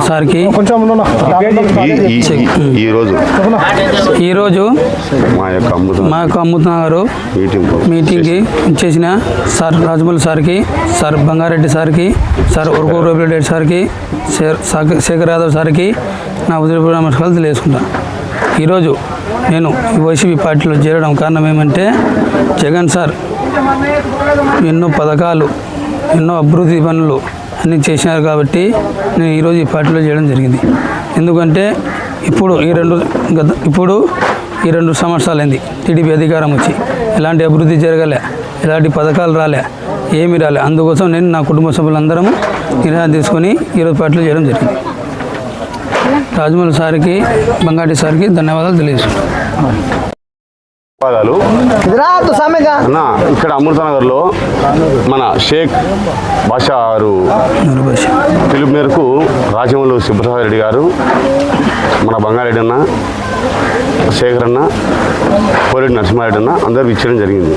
సార్కి ఈరోజు మా యొక్క అమృత నగర్ మీటింగ్కి చేసిన సార్ రాజమౌళి సార్కి, సార్ బంగారెడ్డి సార్కి, సార్ ఉరుకూరు రవిరెడ్డి సార్కి, శేఖర్ యాదవ్ సార్కి నా ఉదయపూర్వ నమస్కారాలు తెలియజేసుకుంటాను. ఈరోజు నేను వైసీపీ పార్టీలో చేరడం కారణం ఏమంటే జగన్ సార్ ఎన్నో పథకాలు, ఎన్నో అభివృద్ధి పనులు అన్నీ చేసినారు కాబట్టి నేను ఈరోజు ఈ పార్టీలో చేయడం జరిగింది. ఎందుకంటే ఇప్పుడు ఈ రెండు సంవత్సరాలైంది టీడీపీ అధికారం వచ్చి, ఎలాంటి అభివృద్ధి జరగలే, ఎలాంటి పథకాలు రాలే, ఏమీ రాలే. అందుకోసం నేను నా కుటుంబ సభ్యులందరము నిర్ణయం తీసుకొని ఈరోజు పార్టీలో చేయడం జరిగింది. రాజమౌళి సార్కి, బంగారెడ్డి సార్కి ధన్యవాదాలు తెలియజేస్తున్నాను. ఇక్కడ అమృతనగర్లో మన షేక్ బాషా గారు పిలుపు మేరకు రాజమౌళి సుబ్రహ్మణ్య రెడ్డి గారు, మన బంగారెడ్డి అన్న, శేఖర్ అన్న, కోరెడ్డి నరసింహారెడ్డి అన్న అందరూ ఇచ్చడం జరిగింది.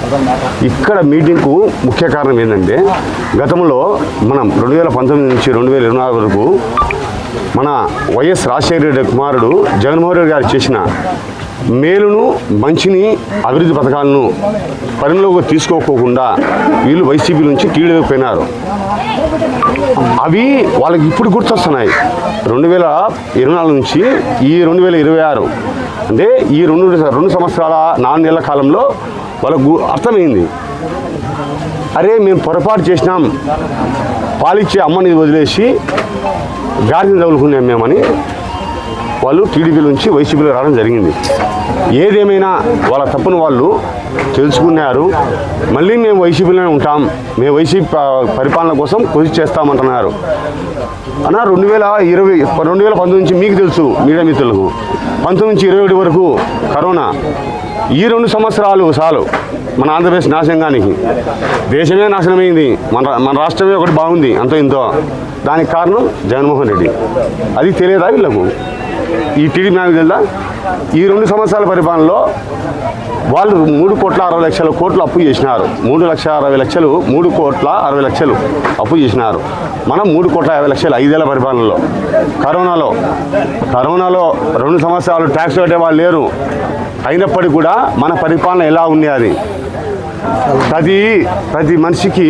ఇక్కడ మీటింగ్కు ముఖ్య కారణం ఏంటంటే గతంలో మనం 2019 నుంచి 2024 వరకు మన వైఎస్ రాజశేఖర రెడ్డి కుమారుడు జగన్మోహన్ రెడ్డి గారు చేసిన మేలును, మంచిని, అభివృద్ధి పథకాలను పరిగణలోకి తీసుకోకుండా వీళ్ళు వైసీపీ నుంచి టీడీపీకి పోయినారు. అవి వాళ్ళకి ఇప్పుడు గుర్తొస్తున్నాయి. 2024 నుంచి ఈ 2026 అంటే ఈ రెండు సంవత్సరాల 4 నెలల కాలంలో వాళ్ళకు అర్థమైంది, అరే మేము పొరపాటు చేసినాం, పాలిచ్చే అమ్మని వదిలేసి గాడిని తగులుకున్నాం మేమని వాళ్ళు టీడీపీ నుంచి వైసీపీలో రావడం జరిగింది. ఏదేమైనా వాళ్ళ తప్పును వాళ్ళు తెలుసుకున్నారు. మళ్ళీ మేము వైసీపీలోనే ఉంటాం, మేము వైసీపీ పరిపాలన కోసం కృషి చేస్తామంటున్నారు. అన్న 2019 నుంచి మీకు తెలుసు మీడియా మిత్రులకు, 19 నుంచి 21 వరకు కరోనా, ఈ 2 సంవత్సరాలు చాలు మన ఆంధ్రప్రదేశ్ నాశనంగానికి. దేశమే నాశనమైంది, మన రాష్ట్రమే ఒకటి బాగుంది అంతో ఇంతో. దానికి కారణం జగన్మోహన్ రెడ్డి. అది తెలియదా వీళ్ళకు? ఈ టీడీపీ నాకు తెలుదా? ఈ 2 సంవత్సరాల పరిపాలనలో వాళ్ళు 3,60,00,000 కోట్లు అప్పు చేసినారు. 3,60,00,000 3,60,00,000 అప్పు చేసినారు. మనం 3,50,00,000 5 ఏళ్ల పరిపాలనలో. కరోనాలో 2 సంవత్సరాలు ట్యాక్స్ కట్టే వాళ్ళు లేరు. అయినప్పటికీ కూడా మన పరిపాలన ఎలా ఉంది? అది ప్రతి మనిషికి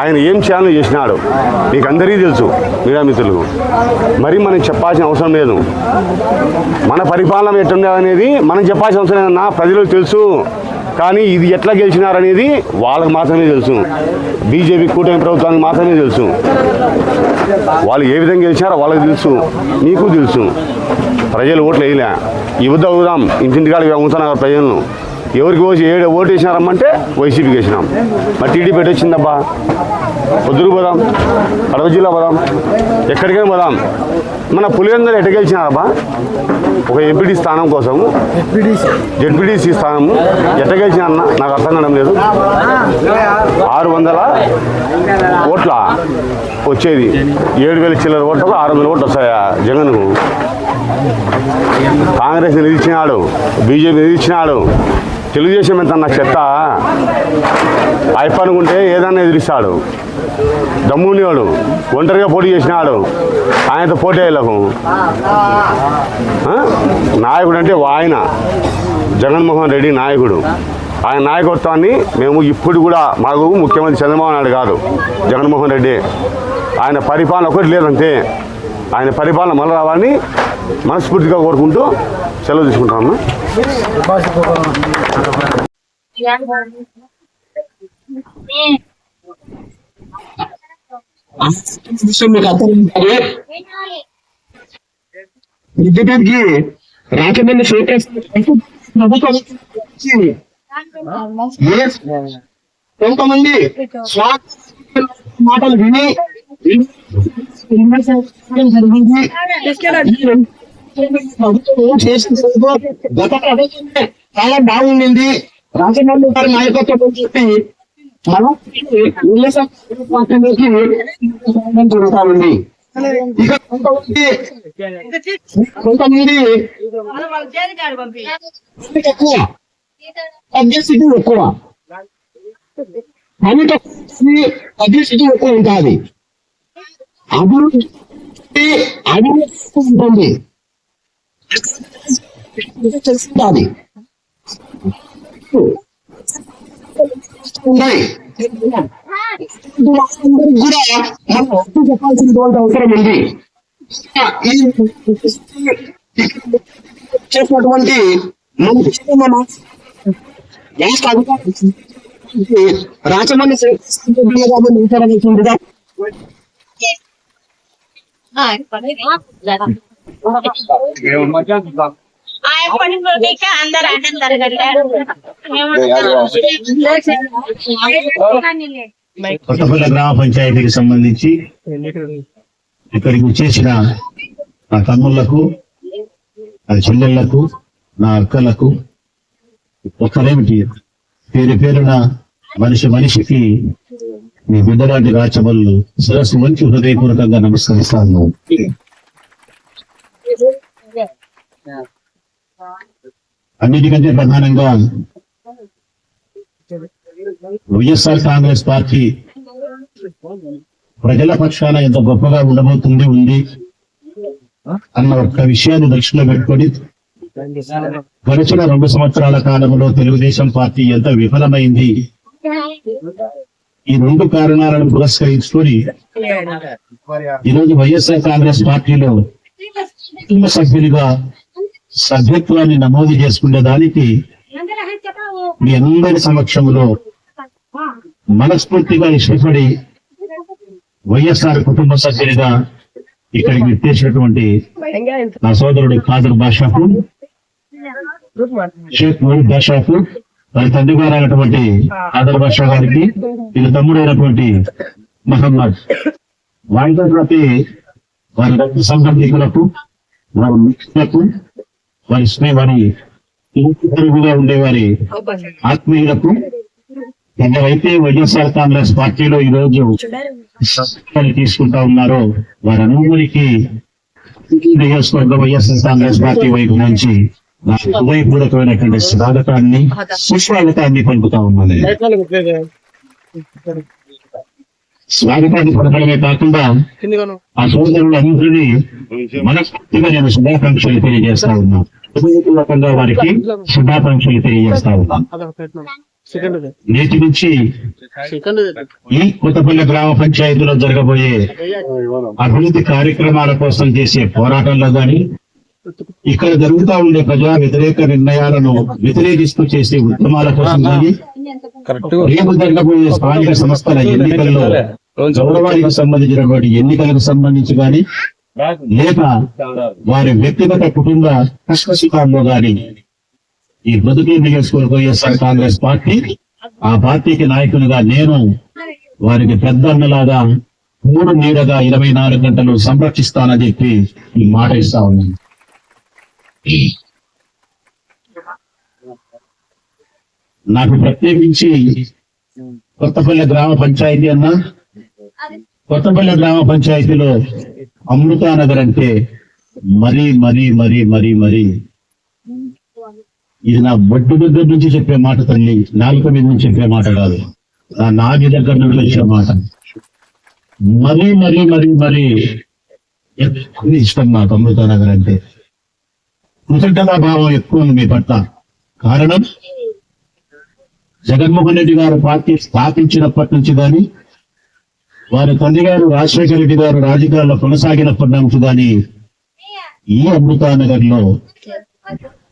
ఆయన ఏం చేయాలో చేసినాడు. మీకు అందరికీ తెలుసు మీడియా మిత్రులకు, మరి మనం చెప్పాల్సిన అవసరం లేదు. మన పరిపాలన ఎట్లుంది అనేది మనం చెప్పాల్సిన అవసరం లేదన్నా, ప్రజలకు తెలుసు. కానీ ఇది ఎట్లా గెలిచినారనేది వాళ్ళకు మాత్రమే తెలుసు. బీజేపీ కూటమి ప్రభుత్వానికి మాత్రమే తెలుసు. వాళ్ళు ఏ విధంగా గెలిచినారో వాళ్ళకి తెలుసు, మీకు తెలుసు. ప్రజలు ఓట్లు వేయలే. ఈ వద్ద అవుదాం ఇంటింటికాడికి అమ్ముతున్నారు ప్రజలను. ఎవరికి ఓటు వేసినారమ్మంటే వైసీపీకి వేసినాం. మరి టీడీపీ ఎటు వచ్చిందబ్బా? పొద్దురు పోదాం, కడప జిల్లా పోదాం, ఎక్కడికైనా పోదాం. మన పులివెందులు ఎట్ట గెలిచినారబ్బా? ఒక ఎంపీటీ స్థానం కోసం, జెడ్పీటీసీ స్థానం ఎట్ట గెలిచినారన్న నాకు అర్థం కావడం లేదు. 600 ఓట్ల వచ్చేది, 7,000 చిల్లర ఓట్లకు 600 ఓట్లు వస్తాయా జగన్కు? కాంగ్రెస్ నిలిచినాడు, బీజేపీ నిలిచినాడు. తెలుగుదేశం ఎంత నా చెత్త అయిపోనుకుంటే ఏదన్నా ఎదిరిస్తాడు. దమ్మునివాడు ఒంటరిగా పోటీ చేసినాడు, ఆయనతో పోటీ అయ్యేలకు. నాయకుడు అంటే ఆయన జగన్మోహన్ రెడ్డి నాయకుడు. ఆయన నాయకత్వాన్ని మేము ఇప్పుడు కూడా, మాకు ముఖ్యమంత్రి చంద్రబాబు నాయుడు కాదు, జగన్మోహన్ రెడ్డి. ఆయన పరిపాలన ఒకటి లేదంతే. ఆయన పరిపాలన మళ్ళీ రావాలని మనస్ఫూర్తిగా కోరుకుంటూ సెలవు తీసుకుంటామన్నా. రాజమండ్రి కొంతమంది మాటలు విని చాలా బాగుండింది రాజమౌళి గారి నాయకత్వం చెప్పి మనం జరుగుతామండి. ఇక కొంతమంది ఎక్కువ పబ్లిసిటీ ఎక్కువ, పని తక్కువ పబ్లిసిటీ ఎక్కువ ఉంటుంది. అభివృద్ధి అవినీతి ఉంటుంది. అది ఉన్నాయి. వాళ్ళందరికీ కూడా మనం ఒప్పు చెప్పాల్సినటువంటి అవసరం ఉంది. చేసినటువంటి మన రాష్ట్ర అధికారులు రాజమండ్రి కొత్తపల్లి గ్రామ పంచాయతీకి సంబంధించి ఇక్కడికి వచ్చేసిన నా తమ్ముళ్లకు, నా చెల్లెళ్లకు, నా అక్కలకు ఒక్కరేమిటి పేరు పేరున మనిషికి మీ బిడ్డలాంటి రాచమల్లు శిరస్సు వంచి హృదయపూర్వకంగా నమస్కరిస్తాను. అన్నిటికంటే ప్రధానంగా వైఎస్ఆర్ కాంగ్రెస్ పార్టీ ప్రజల పక్షాన ఎంత గొప్పగా ఉంది అన్న ఒక్క విషయాన్ని దృష్టిలో పెట్టుకొని గడిచిన 2 సంవత్సరాల కాలంలో తెలుగుదేశం పార్టీ ఎంత విఫలమైంది, ఈ 2 కారణాలను పురస్కరించుకొని ఈరోజు వైఎస్ఆర్ కాంగ్రెస్ పార్టీలో కుటుంబ సభ్యులుగా సభ్యత్వాన్ని నమోదు చేసుకునే దానికి మీ అందరి సమక్షంలో మనస్ఫూర్తిగా ఇష్టపడి వైఎస్ఆర్ కుటుంబ సభ్యులుగా ఇక్కడికి విచ్చేసినటువంటి నా సోదరుడు ఖాదర్ బాషాకు, షేక్ మొహమ్మద్ బాషాకు, వారి తండ్రి గారు అయినటువంటి ఖాదర్ బాషా గారికి, వీళ్ళ తమ్ముడు అయినటువంటి మహమ్మద్, వారితో పాటు వారి రక్త సంబంధికులకు, వారి మిత్రులకు, వారి ఉండేవారి ఆత్మీయులకు, ఎవరైతే వైఎస్ఆర్ కాంగ్రెస్ పార్టీలో ఈ రోజు తీసుకుంటా ఉన్నారో వారందరికీ నియోజకవర్గ వైఎస్ఆర్ కాంగ్రెస్ పార్టీ వైపు నుంచి నా హృదయపూర్వకమైనటువంటి స్వాగతాన్ని, సుస్వాగతాన్ని పలుకుతా ఉన్నాను. స్వాగతాన్ని పలకడమే కాకుండా ఆ సోదరులందరినీ మనస్ఫూర్తిగా నేను శుభాకాంక్షలు తెలియజేస్తా ఉన్నాను. హృదయపూర్వకంగా వారికి శుభాకాంక్షలు తెలియజేస్తా ఉన్నాను. నేటి నుంచి ఈ కొత్తపల్లి గ్రామ పంచాయతీలో జరగబోయే అభివృద్ధి కార్యక్రమాల కోసం చేసే పోరాటంలో గాని, ఇక్కడ జరుగుతూ ఉండే ప్రజా వ్యతిరేక నిర్ణయాలను వ్యతిరేకిస్తూ చేసే ఉద్యమాల కోసం కానీ, రేపు జరగబోయే స్థానిక సంస్థల ఎన్నికల్లో గౌరవానికి సంబంధించినటువంటి ఎన్నికలకు సంబంధించి కానీ, లేక వారి వ్యక్తిగత కుటుంబ కష్టసుఖాల్లో గాని ఈ బతుకు నియోజకవర్గ వైఎస్ఆర్ కాంగ్రెస్ పార్టీ, ఆ పార్టీకి నాయకునిగా నేను వారికి పెద్ద అన్నలాగా 3 నీడగా 24 గంటలు సంరక్షిస్తానని చెప్పి ఈ మాట ఇస్తా ఉన్నాను. నాకు ప్రత్యేకించి కొత్తపల్లి గ్రామ పంచాయతీ అన్నా, కొత్తపల్లి గ్రామ పంచాయతీలో అమృతానగర్ అంటే మరీ మరీ మరీ మరీ మరీ ఇది నా బొడ్డు దగ్గర నుంచి చెప్పే మాట తల్లి, నాలుక మీద నుంచి చెప్పే మాట కాదు, నా నాగి దగ్గర నుంచి వచ్చే మాట. మరీ మరీ మరీ మరీ ఎక్కువ ఇష్టం నాకు అమృతానగర్ అంటే. కృతజ్ఞతా భావం ఎక్కువ ఉంది మీ పట్ల. కారణం జగన్మోహన్ రెడ్డి గారు పార్టీ స్థాపించినప్పటి నుంచి కానీ, వారి తండ్రి గారు రాజశేఖర రెడ్డి గారు రాజకీయాల్లో కొనసాగినప్పటి నుంచి కానీ ఈ అమృతానగర్ లో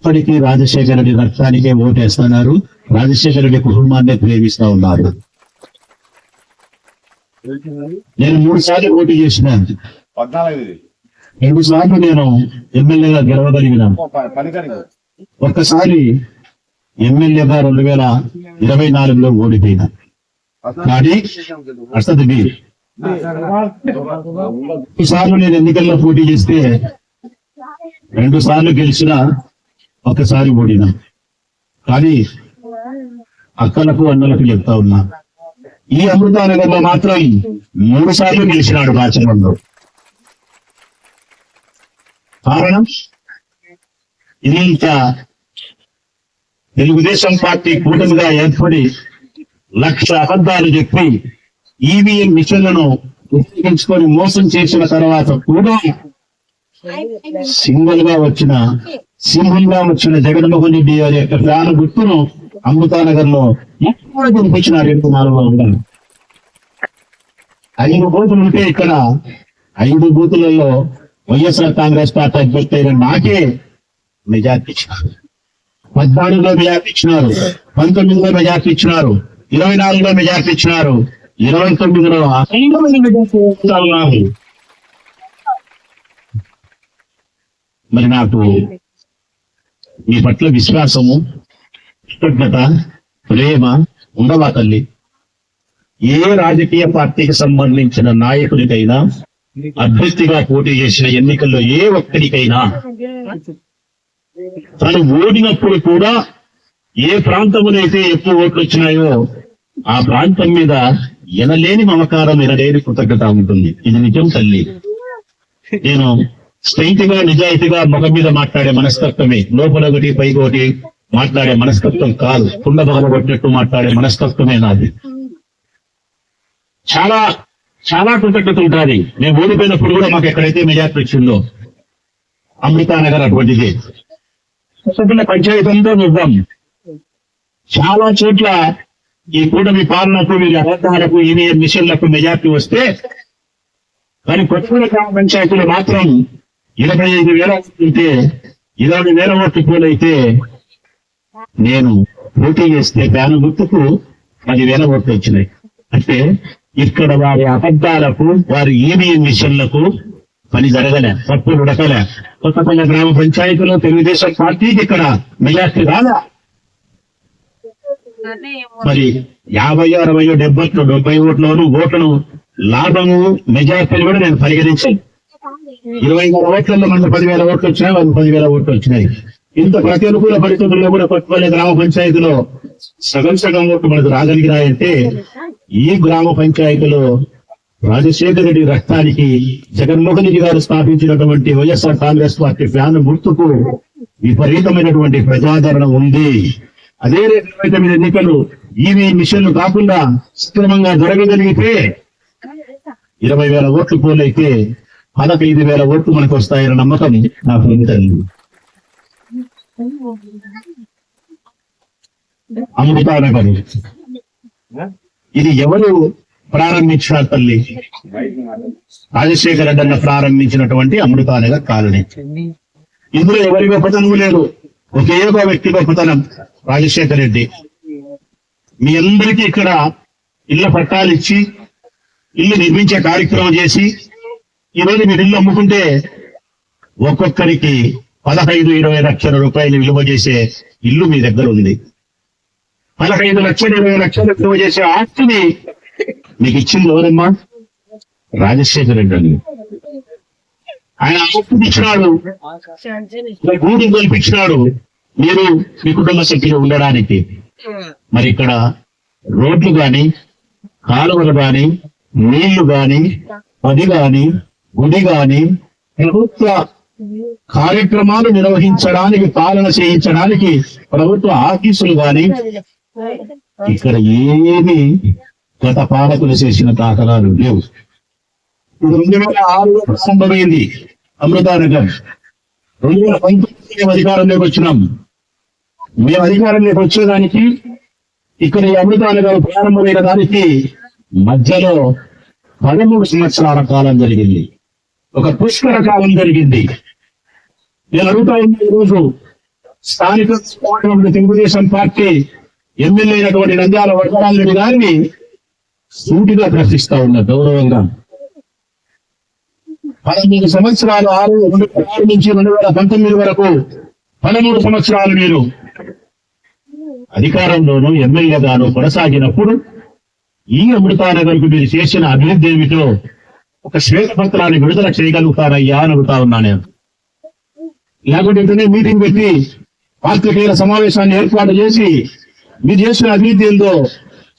ఇప్పటికీ రాజశేఖర రెడ్డి రక్తానికే ఓటేస్తున్నారు, రాజశేఖర రెడ్డి కుటుంబాన్నే ప్రేమిస్తా ఉన్నారు. నేను 3 సార్లు పోటీ చేసిన, 2 సార్లు నేను ఎమ్మెల్యేగా గెలవగలిగినాను. ఒక్కసారి ఎమ్మెల్యేగా 2024లో ఓడిపోయినా. కానీ అసలు ఈసార్లు నేను ఎన్నికల్లో పోటీ చేస్తే 2 సార్లు గెలిచినా, ఒకసారి ఓడినా. కానీ అక్కలకు అన్నలకు చెప్తా ఉన్నా, ఈ అమృతానగర్లో మాత్రం 3 సార్లు గెలిచినాడు రాచమండ్రి. కారణం ఇది ఇంకా తెలుగుదేశం పార్టీ కూటమిగా ఏర్పడి 1,00,000 అబద్ధాలు చెప్పి ఈవీఎం మిషన్లను ఉపయోగించుకొని మోసం చేసిన తర్వాత కూడా సింహంగా వచ్చిన జగన్మోహన్ రెడ్డి గారి యొక్క ప్రాణ గుర్తును అమృతానగర్ లో ఎక్కడ కొనిపించినారు 24 5 బూతులు ఉంటే ఇక్కడ 5 బూతులలో వైఎస్ఆర్ కాంగ్రెస్ పార్టీ అభ్యర్థి అయిన నాకే మెజార్టీ ఇచ్చినారు. 14లో మెజార్టీ ఇచ్చినారు, 19లో మెజార్టీ ఇచ్చినారు, 24లో మెజార్టీ ఇచ్చినారు, 29లో అసైన్మెంట్ మెజార్టీ ఇస్తున్నారు. మరి నాకు మీ పట్ల విశ్వాసము, కృతజ్ఞత, ప్రేమ ఉండవా తల్లి? ఏ రాజకీయ పార్టీకి సంబంధించిన నాయకుడికైనా, అభ్యర్థిగా పోటీ చేసిన ఎన్నికల్లో ఏ ఒక్కరికైనా తను ఓడినప్పుడు కూడా ఏ ప్రాంతంలోనైతే ఎక్కువ ఓట్లు వచ్చినాయో ఆ ప్రాంతం మీద ఎనలేని మమకారం, ఎనలేని కృతజ్ఞత ఉంటుంది. ఇది నిజం తల్లి. నేను స్ట్రైట్ గా నిజాయితీగా ముఖం మీద మాట్లాడే మనస్తత్వమే, లోపల ఒకటి పైకి ఒకటి మాట్లాడే మనస్తత్వం కాదు. కుండ పగలగొట్టినట్టు మాట్లాడే మనస్తత్వమే నాది. చాలా చాలా కృతజ్ఞత ఉంటుంది. మేము ఓడిపోయినప్పుడు కూడా మాకు ఎక్కడైతే మెజార్టీ వచ్చిందో అమృతానగర్ అటువంటిది. పంచాయతీ అంతా నిజం. చాలా చోట్ల ఈ కూటమి పాలనకు, వీరి అబద్ధాలకు, ఈవీఎం మిషన్లకు మెజార్టీ వస్తే, కానీ కొత్తగూడ గ్రామ పంచాయతీలో మాత్రం 25,000 ఉంటే 20,000 ఓట్లు పోలైతే నేను పోటీ చేస్తే ఫ్యాను గుర్తుకు 10,000 ఓట్లు వచ్చినాయి. అంటే ఇక్కడ వారి అబద్ధాలకు, వారి ఈవీఎం మిషన్లకు పని జరగలే, తప్పులు ఉడకలే. కొత్తపల్లి గ్రామ పంచాయతీలో తెలుగుదేశం పార్టీకి ఇక్కడ మెజార్టీ రాలా. మరి 50, 60, 70 ఓట్లను లాభము, మెజార్టీలు కూడా నేను పరిగణించాను. 20,000 ఓట్లలో మనకు 10,000 ఓట్లు వచ్చినాయి, వాళ్ళకి 10,000 ఓట్లు వచ్చినాయి. ఇంత ప్రతికూల పరిస్థితుల్లో కూడా కొత్తపల్లి గ్రామ పంచాయతీలో సగం ఓట్లు మనకు రాగలిగినాయంటే ఈ గ్రామ పంచాయతీలో రాజశేఖర రెడ్డి రక్తానికి జగన్మోహన్ రెడ్డి గారు స్థాపించినటువంటి వైఎస్ఆర్ కాంగ్రెస్ పార్టీ ఫ్యాన్ గుర్తుకు విపరీతమైనటువంటి ప్రజాదరణ ఉంది. అదే 29 ఎన్నికలు ఈవీ మిషన్లు కాకుండా సక్రమంగా జరగగలిగితే 20,000 ఓట్లు పోలైతే 15,000 ఓట్లు మనకు వస్తాయన్న నమ్మకం నాకు ఉంది. అమృతానగర్ ఇది ఎవరు ప్రారంభించారు తల్లి? రాజశేఖర రెడ్డి అన్న ప్రారంభించినటువంటి అమృతానగర్ కాలనీ. ఇందులో ఎవరి గొప్పతనం లేదు, ఒకే ఒక వ్యక్తి గొప్పతనం, రాజశేఖర రెడ్డి. మీ అందరికీ ఇక్కడ ఇళ్ల పట్టాలు ఇచ్చి, ఇల్లు నిర్మించే కార్యక్రమం చేసి, ఈరోజు మీరు ఇల్లు అమ్ముకుంటే ఒక్కొక్కరికి 15-20 లక్షల రూపాయలు విలువ చేసే ఇల్లు మీ దగ్గర ఉంది. 15 లక్షలు 20 లక్షలు విలువ చేసే ఆస్తిని మీకు ఇచ్చింది ఎవరమ్మా? రాజశేఖర రెడ్డి అని. ఆయన ఆస్తిని ఇచ్చినాడు, గూడు కల్పించినాడు మీరు మీ కుటుంబ సభ్యులు ఉండడానికి. మరి ఇక్కడ రోడ్లు గాని, కాలువలు గాని, నీళ్లు గాని, పది గాని, గుడి గాని, ప్రభుత్వ కార్యక్రమాలు నిర్వహించడానికి, పాలన చేయించడానికి ప్రభుత్వ ఆఫీసులు గాని ఇక్కడ ఏమి గత పాలకులు చేసిన దాఖలాలు లేవు. 2006లో ప్రారంభమైంది అమృతానగర్. 2019 అధికారంలోకి వచ్చినాం. మేము అధికారంలోకి వచ్చేదానికి, ఇక్కడ ఈ అమృతానగర్ ప్రారంభమైన దానికి మధ్యలో 13 సంవత్సరాల కాలం జరిగింది. ఒక పుష్కర కాలం జరిగింది. నేను అడుగుతా ఉన్న ఈరోజు స్థానిక తెలుగుదేశం పార్టీ ఎమ్మెల్యే అయినటువంటి నంద్యాల వరదరాజరెడ్డి గారిని సూటిగా ప్రశ్నిస్తా ఉన్నా గౌరవంగా. 13 సంవత్సరాలు 6 నుంచి 2019 వరకు 13 సంవత్సరాలు మీరు అధికారంలోనూ ఎమ్మెల్యేగాను కొనసాగినప్పుడు ఈ అమృతానగర్కు మీరు చేసిన అభివృద్ధి ఏమిటో ఒక శ్వేతపత్రాన్ని విడుదల చేయగలుగుతారయ్యా అని అడుగుతా ఉన్నా నేను. లేకుంటే మీటింగ్ పెట్టి పాత్రికేయుల సమావేశాన్ని ఏర్పాటు చేసి మీరు చేసిన అభివృద్ధి ఏందో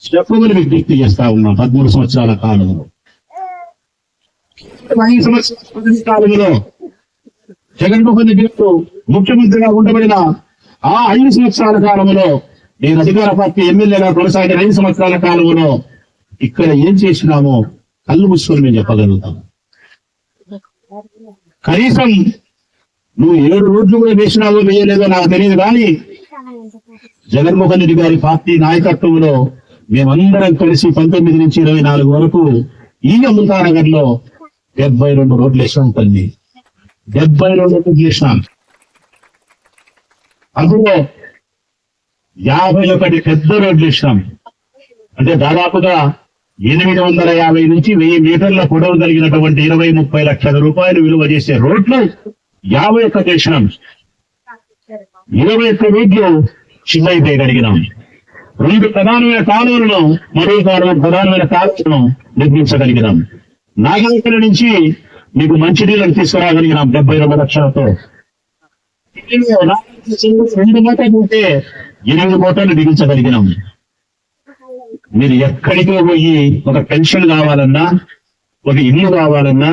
చెప్పమని విజ్ఞప్తి చేస్తా ఉన్నాం. 13 సంవత్సరాల కాలంలో, 5 సంవత్సరాల కాలంలో జగన్మోహన్ రెడ్డి ముఖ్యమంత్రిగా ఉండబడిన ఆ 5 సంవత్సరాల కాలంలో, నేను అధికార పార్టీ ఎమ్మెల్యేగా కొనసాగిన 5 సంవత్సరాల కాలంలో ఇక్కడ ఏం చేసినామో కళ్ళు మూసుకొని మేము చెప్పగలుగుతాం. కనీసం నువ్వు 7 రోడ్లు కూడా వేసినావో వేయలేదో నాకు తెలియదు, కానీ జగన్మోహన్ రెడ్డి గారి పార్టీ నాయకత్వంలో మేమందరం కలిసి 19 నుంచి 24 వరకు ఈ అమృతానగర్ లో 72 రోడ్లు వేసాం. తల్లి 72 రోడ్లు వేసినాం. అందులో 51 పెద్ద రోడ్లు వేసినాం. అంటే దాదాపుగా 850 నుంచి 1000 మీటర్ల పొడవు కలిగినటువంటి 20-30 లక్షల రూపాయలు విలువ చేసే రోడ్లు 51 వేసినాం. 21 రోడ్లు చిన్నైతే గడిగినాం. 2 ప్రధానమైన కాలువలను, మరో ప్రధానమైన కాలువలను నిర్మించగలిగినాం. నాగరికల నుంచి మీకు మంచినీళ్ళని తీసుకురాగలిగినాం 72 లక్షలతో. 2 మోటార్లు ఉంటే 8 మోటార్లు బిగించగలిగినాం. మీరు ఎక్కడికో పోయి ఒక పెన్షన్ కావాలన్నా, ఒక ఇల్లు కావాలన్నా,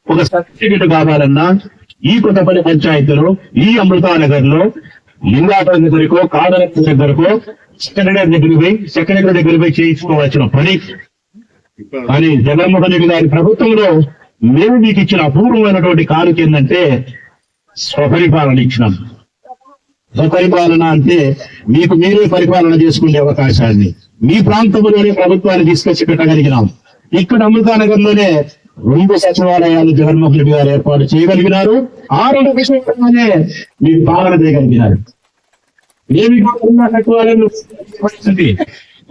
ఒక సర్టిఫికెట్ కావాలన్నా ఈ కొత్తపల్లి పంచాయతీలో, ఈ అమృతానగర్ లో లింగాపురం దగ్గరకో, కాదరపు దగ్గరకో, సెక్రటరీ దగ్గర పోయి చేయించుకోవాల్సిన పని. కానీ జగన్మోహన్ రెడ్డి గారి ప్రభుత్వంలో మేము మీకు ఇచ్చిన అపూర్వమైనటువంటి కానుక ఏంటంటే స్వపరిపాలన ఇచ్చినాం. స్వపరిపాలన అంటే మీకు మీరే పరిపాలన చేసుకునే అవకాశాన్ని మీ ప్రాంతంలోనే ప్రభుత్వాన్ని తీసుకొచ్చి పెట్టగలిగినాం. ఇక్కడ అమృతానగర్ లోనే 2 సచివాలయాలు జగన్మోహన్ రెడ్డి గారు ఏర్పాటు చేయగలిగినారు. 6 విషయంలోనే మీరు పాలన చేయగలిగినారు. ఏమి సచివాలయం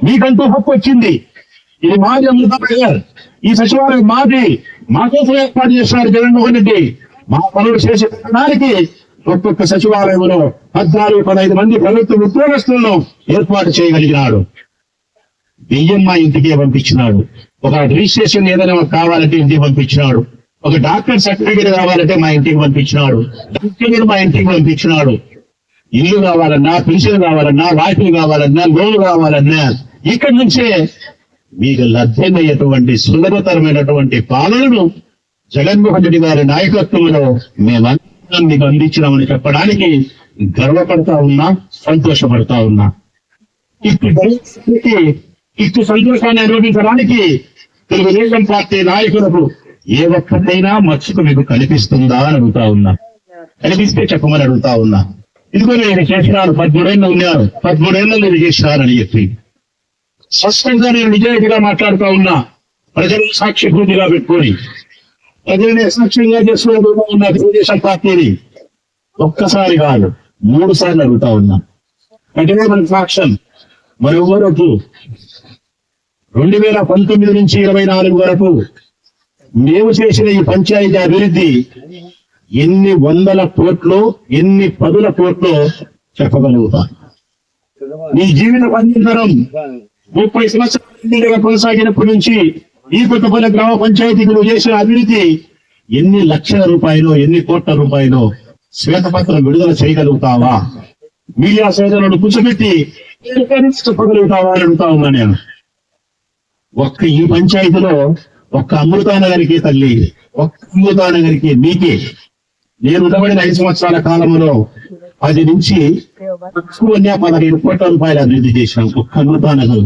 మీకంటూ హక్కు వచ్చింది. ఇది మాది అమృతానగర్, ఈ సచివాలయం మాది, మాకోసం ఏర్పాటు చేస్తున్నారు జగన్మోహన్ రెడ్డి. మా పనులు చేసి పెట్టడానికి ఒక్కొక్క సచివాలయంలో 14-15 మంది ప్రభుత్వ ఉద్యోగస్తులను ఏర్పాటు చేయగలిగినాడు. బియ్యం మా ఇంటికే పంపించినాడు. ఒక రిజిస్ట్రేషన్ ఏదైనా కావాలంటే ఇంటికి పంపించినాడు. ఒక డాక్టర్ సర్టిఫికేట్ కావాలంటే మా ఇంటికి పంపించినాడు. డాక్టర్ మా ఇంటికి పంపించినాడు. ఇల్లు కావాలన్నా, పెన్షన్ కావాలన్నా, రాయితీ కావాలన్నా, లోన్ కావాలన్నా ఇక్కడి నుంచే మీకు లభ్యమయ్యేటువంటి సులభతరమైనటువంటి పాలనను జగన్మోహన్ రెడ్డి గారి నాయకత్వంలో మేమందరం మీకు అందించినామని చెప్పడానికి గర్వపడతా ఉన్నా, సంతోషపడతా ఉన్నా. ఇటు సంతోషాన్ని అనుభవించడానికి తెలుగుదేశం పార్టీ నాయకులకు ఏ ఒక్కటైనా మచ్చుకు మీకు కనిపిస్తుందా అని అడుగుతా ఉన్నా. కనిపిస్తే చెప్పమని అడుగుతా ఉన్నా. ఇదిగో నేను చేసినాను, 13 ఏళ్ళు ఉన్నారు, 13 ఏళ్ళు నేను చేసినానని చెప్పి స్పష్టంగా నేను నిజాయితీగా మాట్లాడుతూ ఉన్నా. ప్రజలను సాక్షిభూతిగా పెట్టుకొని ప్రజలనే సాక్ష్యంగా చేసుకుంటూ ఉన్న తెలుగుదేశం పార్టీని ఒక్కసారి కాదు 3 సార్లు అడుగుతా ఉన్నా. అంటే మన సాక్ష్యం మరెవరకు 2019 నుంచి 24 వరకు మేము చేసిన ఈ పంచాయతీ అభివృద్ధి ఎన్ని 100 కోట్లు, ఎన్ని 10 కోట్లు చెప్పగలుగుతా. నీ జీవిత పర్యంతరం 30 సంవత్సరాల కొనసాగినప్పటి నుంచి ఈ కొత్తపల్లి గ్రామ పంచాయతీకి నువ్వు చేసిన అభివృద్ధి ఎన్ని లక్షల రూపాయలు, ఎన్ని కోట్ల రూపాయలు శ్వేతపత్రం విడుదల చేయగలుగుతావా? మీడియా సోదరులను కూర్చోబెట్టి చెప్పగలుగుతావా అని అడుగుతా ఉన్నా నేను. ఒక్క ఈ పంచాయతీలో ఒక్క అమృతానగరికి తల్లి, ఒక్క అమృతానగరికి మీకే నేను ఉండబడిన 5 సంవత్సరాల కాలంలో 10 నుంచి తక్కువ 15 కోట్ల రూపాయలు అభివృద్ధి చేసినాం. ఒక్క అమృతానగర్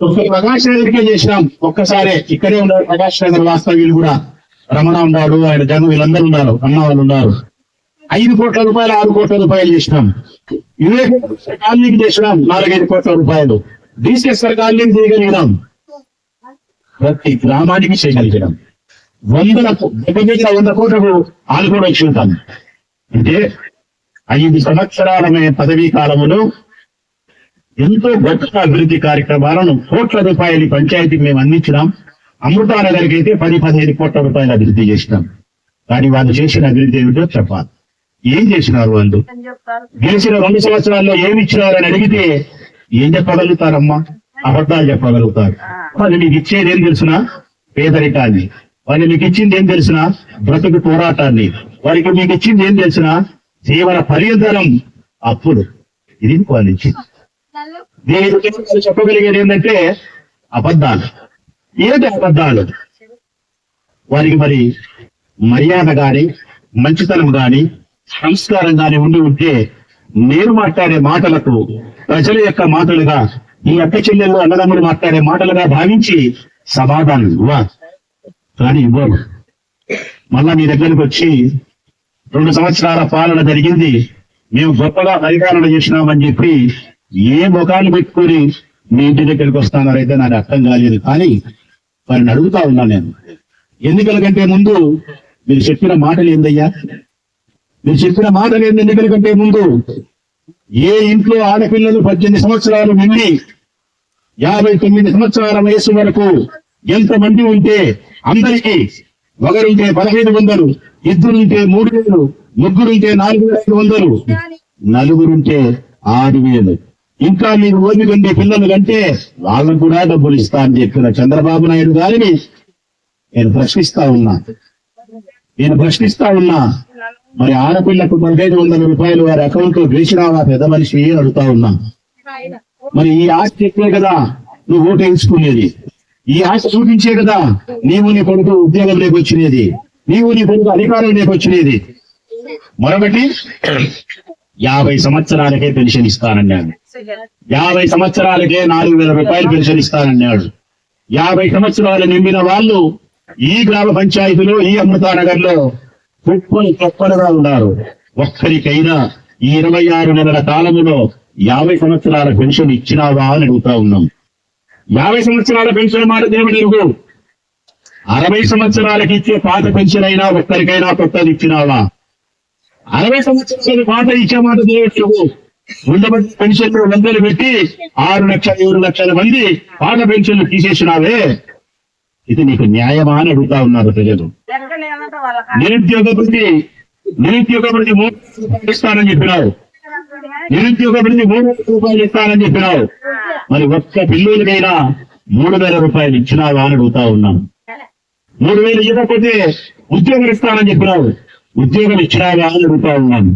ఒక్క ప్రకాష్ నగర్కే చేసినాం. ఒక్కసారే ఇక్కడే ఉన్నారు ప్రకాష్ నగర్ వాస్తవ్యులు కూడా, రమణ ఉన్నాడు, ఆయన జనం వీళ్ళందరూ ఉన్నారు, అన్న వాళ్ళు ఉన్నారు. 5 కోట్ల రూపాయలు, 6 కోట్ల రూపాయలు చేసినాం. వివేకానంద కాలనీకి చేసినాం 4-5 కోట్ల రూపాయలు. డిసిఎస్ఆర్ కాలనీకి చేయగలిగినాం. ప్రతి గ్రామానికి చేయగలిగినాం. 100 కోట్లకు ఆనుకోవడం వచ్చి ఉంటాం. అంటే 5 సంవత్సరాల పదవీ కాలంలో ఎంతో గొప్ప అభివృద్ధి కార్యక్రమాలను కోట్ల రూపాయలు పంచాయతీకి మేము అందించినాం. అమృతానగర్కి అయితే 10-15 కోట్ల రూపాయలు అభివృద్ధి చేసినాం. కానీ వాళ్ళు చేసిన అభివృద్ధి ఏమిటో చెప్పాలి. ఏం చేసినారు వాళ్ళు? గెలిచిన 2 సంవత్సరాల్లో ఏమి ఇచ్చినారని అడిగితే ఏం చెప్పగలుగుతారమ్మా? అబద్ధాలు చెప్పగలుగుతారు. వాళ్ళు మీకు ఇచ్చేది ఏం తెలిసినా పేదరికాన్ని, వాళ్ళు మీకు ఇచ్చింది ఏం తెలిసినా బ్రతుకు పోరాటాన్ని, వారికి మీకు ఇచ్చింది ఏం తెలిసినా జీవన పర్యంతరం అప్పులు. ఇది వాళ్ళు ఇచ్చింది. దీని చెప్పగలిగేది ఏంటంటే అబద్ధాలు. ఏది అబద్ధాలు? వారికి మరి మర్యాద గాని, మంచితనం గాని, సంస్కారం గాని ఉండి ఉంటే నేను మాట్లాడే మాటలకు ప్రజల యొక్క మాటలుగా ఈ అక్క చెల్లెళ్ళు అన్నదమ్ములు మాట్లాడే మాటలుగా భావించి సమాధానం ఇవ్వ, కానీ ఇవ్వరు. మళ్ళా మీ దగ్గరికి వచ్చి 2 సంవత్సరాల పాలన జరిగింది, మేము గొప్పగా పరిపాలన చేసినామని చెప్పి ఏ ముఖాలు పెట్టుకొని మీ ఇంటి దగ్గరికి వస్తానారైతే నాకు అర్థం కాలేదు. కానీ వారిని అడుగుతా ఉన్నా నేను, ఎన్నికల కంటే ముందు మీరు చెప్పిన మాటలు ఏందయ్యా? మీరు చెప్పిన మాటలు ఏంది? ఎన్నికల కంటే ముందు ఏ ఇంట్లో ఆడపిల్లలు 18 సంవత్సరాలు నిండి 59 సంవత్సరాల వయసు వరకు ఎంతమంది ఉంటే అందరికీ, ఒకరుంటే 1500, ఇద్దరుంటే 3000, ముగ్గురుంటే 4500, నలుగురుంటే 6000, ఇంకా మీరు ఓపిక ఉండే పిల్లలు కంటే వాళ్ళకు కూడా డబ్బులు ఇస్తా అని చెప్పిన చంద్రబాబు నాయుడు గారిని నేను ప్రశ్నిస్తా ఉన్నా. మరి ఆడపిల్లకు 1500 రూపాయలు వారి అకౌంట్ లో వేసినావా పెద్ద మనిషి అని అడుగుతా ఉన్నా. మరి ఈ ఆశ చెప్పే కదా నువ్వు ఓటు వేయించుకునేది, ఈ ఆశ చూపించే కదా నీవు నీ కొడుకు ఉద్యోగం లేకొచ్చినది, నీవు నీ కొడుకు అధికారం లేకొచ్చినది. మరొకటి 50 సంవత్సరాలకే పెన్షన్ ఇస్తానన్నాడు, 50 సంవత్సరాలకే 4000 రూపాయలు పెన్షన్ ఇస్తానన్నాడు. 50 సంవత్సరాలు నిండిన వాళ్ళు ఈ గ్రామ పంచాయతీలో, ఈ అమృతానగర్ లో కుప్పలుగా ఉన్నారు. ఒక్కరికైనా ఈ 26 నెలల కాలములో 50 సంవత్సరాల పెన్షన్ ఇచ్చినావా అని అడుగుతా ఉన్నాం. 50 సంవత్సరాల పెన్షన్ మాట దేవుడు ఎరుగు. 60 సంవత్సరాలకి ఇచ్చే పాత పెన్షన్ అయినా ఒక్కరికైనా కొత్తది ఇచ్చినావా? 60 సంవత్సరాల పాత ఇచ్చే మాట దేవుడు ఎరుగు. ఉండబట్టి పెన్షన్లు 100 పెట్టి 6 లక్షల 7 లక్షల మంది పాత పెన్షన్లు తీసేసినావే, ఇది నీకు న్యాయమా అని అడుగుతా ఉన్నారు ప్రజలు. నిరుద్యోగ వృత్తి 3 రూపాయలు ఇస్తానని చెప్పినావు, నిరుద్యోగ వృత్తి 3 రూపాయలు ఇస్తానని చెప్పినావు. మరి ఒక్క పిల్లలకైనా 3000 రూపాయలు ఇచ్చినావా అని అడుగుతా ఉన్నాను. 3000 ఇవ్వకపోతే ఉద్యోగం ఇస్తానని చెప్పినావు, ఉద్యోగం ఇచ్చినావా అని అడుగుతా ఉన్నాను.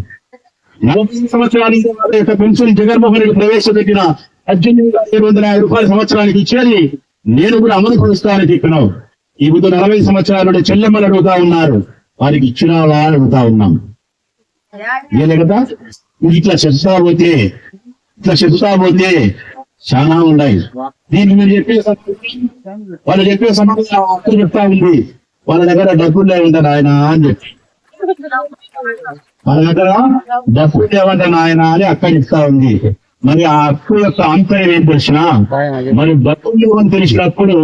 40 సంవత్సరాల యొక్క పెన్షన్ జగన్మోహన్ రెడ్డి ప్రవేశపెట్టిన 18,750 రూపాయల సంవత్సరానికి ఇచ్చేది నేను కూడా అమలు పరుస్తానని చెప్పినావు. ఈ బుద్ధ 40 సంవత్సరాలు చెల్లెమ్మలు అడుగుతా ఉన్నారు, వారికి ఇచ్చినావా అని అడుగుతా ఉన్నాం. ఏలే కదా, ఇట్లా చెప్తా పోతే చాలా ఉన్నాయి. దీనికి మీరు వాళ్ళు చెప్పే సమాధానం అక్కడ చెప్తా ఉంది, వాళ్ళ దగ్గర డబ్బులు లేవంట నాయన అని చెప్పి, వాళ్ళ దగ్గర డబ్బులు లేవంట నాయన అని అక్కడ చెప్తా ఉంది. మరి ఆ అప్పు యొక్క అంతరం ఏం తెలిసినా, మరి డబ్బులు అని తెలిసినప్పుడు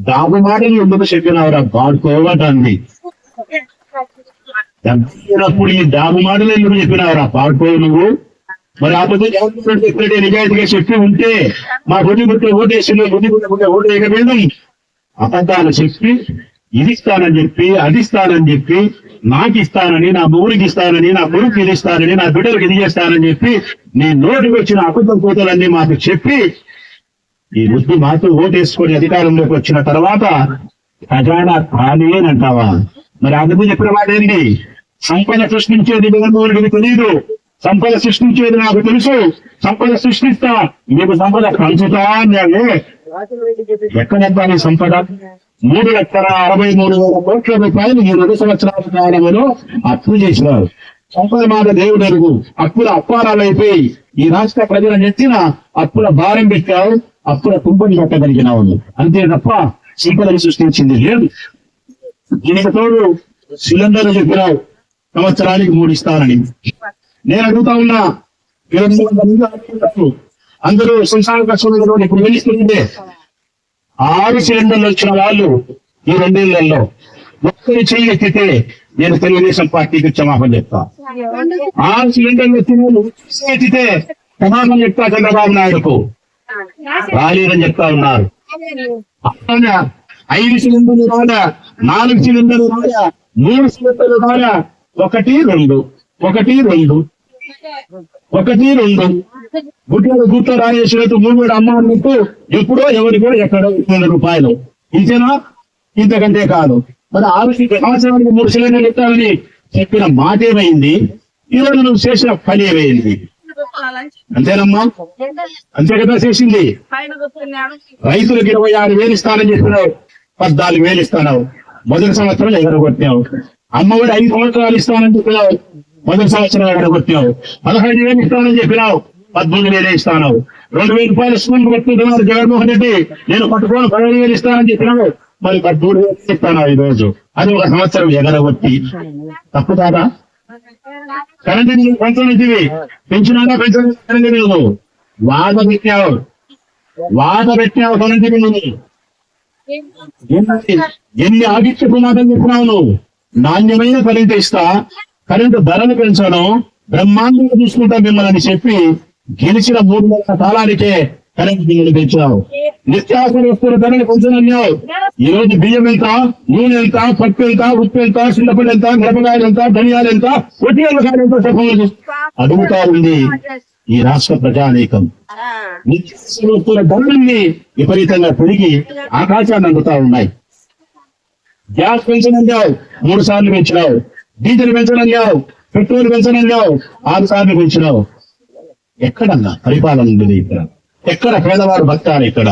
దాబు మాటలు ఎందుకు చెప్పినవరా పాడుకోవటాన్ని? డబ్బులు ఈ దాబు మాటలు ఎందుకు చెప్పినవరా పాడుకో నువ్వు? మరి ఆ పొద్దు ఎప్పుడైతే నిజాయితీగా చెప్పి ఉంటే మా బుద్ధి పుట్టే ఓటేసి బుద్ధి పుట్టే ఓటు వేయకపోయినా అబద్ధాలు చెప్పి ఇది ఇస్తానని చెప్పి అది ఇస్తానని చెప్పి నాకు ఇస్తానని, నా ఊరికి ఇస్తానని, నా కొడుకు ఇది ఇస్తానని, నా బిడ్డలకు ఇది చేస్తానని చెప్పి నీ నోటికి వచ్చిన అబద్ధం కూతలన్నీ మాకు చెప్పి ఈ బుద్ధి మాతో ఓటేసుకొని అధికారంలోకి వచ్చిన తర్వాత ఖజానా ఖాళీ అని అంటావా? మరి అందుకు చెప్పిన మాట ఏంటి? సంపద సృష్టించేది జగన్మోహన్ రెడ్డికి తెలియదు, సంపద సృష్టించేది నాకు తెలుసు, సంపద సృష్టిస్తా, మీకు సంపద పంచుతా అన్నాడు. ఎక్కడంతా నీ సంపద? 3,63,000 కోట్ల రూపాయలు ఈ 2 సంవత్సరాల కాలంలో అప్పు చేసినారు. సంపద మాట దేవుడు ఎరుగు. అప్పుల అప్పారాలైపోయి ఈ రాష్ట్ర ప్రజల నెత్తిన అప్పుల భారం పెట్టావు, అప్పుల కుంపని కట్టగలిగినావు. అంతే తప్ప సంపదని సృష్టించింది లేదు. దీనికి తోడు సిలిండర్లు చెప్పినావు సంవత్సరానికి 3 ఇస్తానని. నేను అడుగుతా ఉన్నా, 200 అందరూ సంసార కష్టంలో ఇప్పుడు వెళ్తుంటే 6 సిలిండర్లు వచ్చిన వాళ్ళు ఈ 2 ఏళ్లలో ఒక్కరి చెయ్యి ఎత్తితే నేను తెలుగుదేశం పార్టీకి క్షమాపణ చెప్తా. 6 సిలిండర్లు వచ్చిన వాళ్ళు ఎత్తితే క్షమాపణ చెప్తా చంద్రబాబు నాయుడుకు. రాలేదని చెప్తా ఉన్నారు. 5 సిలిండర్లు రాలా, 4 సిలిండర్లు రాలా, 3 సిలిండర్లు రాలా, 1, 2 గుట్ట రాజేసినట్టు 3 అమ్మ అన్నట్టు ఎప్పుడో ఎవరికో ఎక్కడో 200 రూపాయలు. ఇంతేనా? ఇంతకంటే కాదు. మరి 6 సంవత్సరానికి 3 సిలిండర్లు ఇస్తామని చెప్పిన మాట ఏమైంది? ఈరోజు నువ్వు చేసిన పని ఏమైంది? అంతేనమ్మా, అంతే కదా చేసింది. రైతులకు 26,000 ఇస్తానని చెప్పినావు, 14,000 ఇస్తావు. మొదటి సంవత్సరం ఎగరగొట్టావు. అమ్మఒడి 5 సంవత్సరాలు ఇస్తానని చెప్పినావు, మొదటి సంవత్సరం ఎగరగొట్టావు. 15,000 ఇస్తానని చెప్పినావు, 13,000 ఇస్తాను. 2,000 రూపాయలు స్కూల్ పెట్టుకుంటున్నారు జగన్మోహన్ రెడ్డి. నేను పట్టుకొని 15,000 ఇస్తానని చెప్పినాను. మరి 13,000 ఇస్తాను ఈ రోజు. అది ఒక సంవత్సరం ఎగరగొట్టి తప్పు కాదా? కరెంటు బిల్లు పెంచనివి పెంచినాగా పెంచలేదు. వాత పెట్టావు కరెంటు బిల్లుని. ఎన్ని ఆదిత్య ప్రమాదం చెప్పినావు నువ్వు. నాణ్యమైన కరెంటు ఇస్తా, కరెంటు ధరలు పెంచను, బ్రహ్మాండంగా చూసుకుంటా మిమ్మల్ని చెప్పి గెలిచిన 3 నెలల కాలానికే కరెంటు బిల్లులు పెంచావు. నిత్యావసర వస్తువుల ధరలు పెంచనన్నావు. ఈ రోజు బియ్యం ఎంత, నూనె ఎంత, పప్పు ఎంత, ఉప్పు ఎంత, చింతపండు ఎంత, మిరపకాయలు ఎంత, ధనియాలు ఎంత, ఒట్టికాయలు ఎంత చెప్పలేదు. అడుగుతా ఉంది ఈ రాష్ట్ర ప్రజానీకం. నిత్యావసర వస్తువుల ధరలన్నీ విపరీతంగా పెరిగి ఆకాశాన్ని అందుతా ఉన్నాయి. గ్యాస్ పెంచనన్నావు, 3 సార్లు పెంచినావు. డీజిల్ పెంచనన్నావు, పెట్రోల్ పెంచనన్నావు, 6 సార్లు పెంచినావు. ఎక్కడన్నా పరిపాలన ఉంది ఇక్కడ? ఎక్కడ పేదవాడు బతకాలి? ఇక్కడ